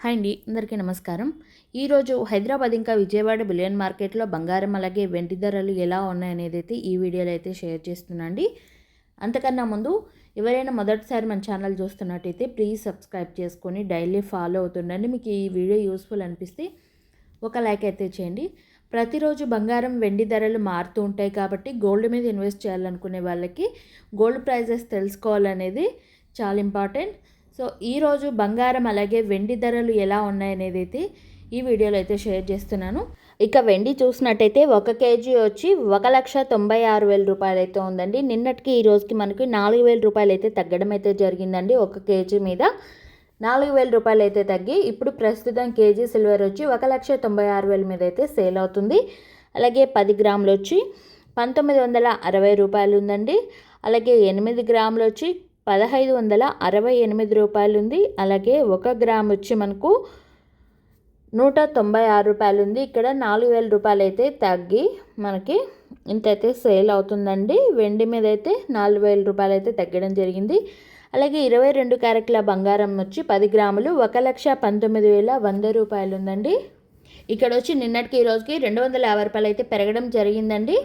Hi అండి, అందరికీ నమస్కారం. ఈరోజు హైదరాబాద్ ఇంకా విజయవాడ బులియన్ మార్కెట్లో బంగారం అలాగే వెండి ధరలు ఎలా ఉన్నాయనేది అయితే ఈ వీడియోలో అయితే షేర్ చేస్తున్నాండి. అంతకన్నా ముందు ఎవరైనా మొదటిసారి మన ఛానల్ చూస్తున్నట్టయితే ప్లీజ్ సబ్స్క్రైబ్ చేసుకొని డైలీ ఫాలో అవుతుండండి. మీకు ఈ వీడియో యూస్ఫుల్ అనిపిస్తే ఒక లైక్ అయితే చేయండి. ప్రతిరోజు బంగారం వెండి ధరలు మారుతూ ఉంటాయి కాబట్టి గోల్డ్ మీద ఇన్వెస్ట్ చేయాలనుకునే వాళ్ళకి గోల్డ్ ప్రైజెస్ తెలుసుకోవాలనేది చాలా ఇంపార్టెంట్. సో ఈరోజు బంగారం అలాగే వెండి ధరలు ఎలా ఉన్నాయనేది అయితే ఈ వీడియోలో అయితే షేర్ చేస్తున్నాను. ఇక వెండి చూసినట్టయితే 1 కేజీ వచ్చి 1,96,000 రూపాయలు అయితే ఉందండి. నిన్నటికి ఈ రోజుకి మనకి 4,000 రూపాయలు అయితే తగ్గడం అయితే జరిగిందండి. 1 కేజీ మీద 4,000 రూపాయలు అయితే తగ్గి ఇప్పుడు ప్రస్తుతం కేజీ సిల్వర్ వచ్చి 1,96,000 మీద అయితే సేల్ అవుతుంది. అలాగే 10 గ్రాములు వచ్చి 1,960 రూపాయలు ఉందండి. అలాగే 8 గ్రాములు వచ్చి 1,568 రూపాయలు ఉంది. అలాగే 1 గ్రామ్ వచ్చి మనకు 196 రూపాయలు ఉంది. ఇక్కడ 4,000 రూపాయలు అయితే తగ్గి మనకి ఇంతైతే సేల్ అవుతుందండి. వెండి మీద అయితే 4,000 రూపాయలు అయితే తగ్గడం జరిగింది. అలాగే 22 క్యారెట్ల బంగారం వచ్చి 10 గ్రాములు 1,19,100 రూపాయలు ఉందండి. ఇక్కడ వచ్చి నిన్నటికి ఈ రోజుకి 250 రూపాయలు అయితే పెరగడం జరిగిందండి.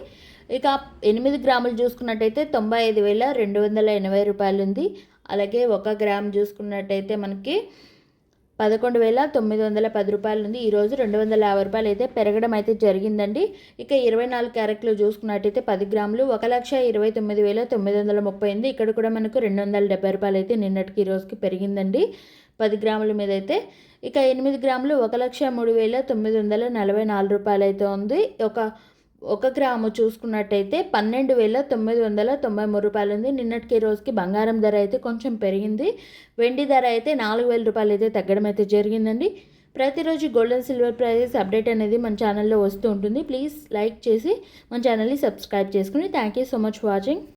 ఇక 8 గ్రాములు చూసుకున్నట్టయితే 95,280 రూపాయలు ఉంది. అలాగే 1 గ్రామ్ చూసుకున్నట్టయితే మనకి 11,910 రూపాయలు ఉంది. ఈరోజు 250 రూపాయలు అయితే పెరగడం అయితే జరిగిందండి. ఇక 24 క్యారెట్లు చూసుకున్నట్టయితే 10 గ్రాములు 1,29,930 ఉంది. ఇక్కడ కూడా మనకు 270 రూపాయలు అయితే నిన్నటికి ఈ రోజుకి పెరిగిందండి 10 గ్రాముల మీద అయితే. ఇక 8 గ్రాములు 1,03,944 రూపాయలు అయితే ఉంది. 1 గ్రాము చూసుకున్నట్టయితే 12,993 రూపాయలు ఉంది. నిన్నటికి రోజుకి బంగారం ధర అయితే కొంచెం పెరిగింది. వెండి ధర అయితే 4,000 రూపాయలు అయితే తగ్గడం అయితే జరిగిందండి. ప్రతిరోజు gold and silver prices update అనేది మన ఛానల్లో వస్తూ ఉంటుంది. ప్లీజ్ లైక్ చేసి మన ఛానల్ని సబ్స్క్రైబ్ చేసుకుని thank you so much for watching.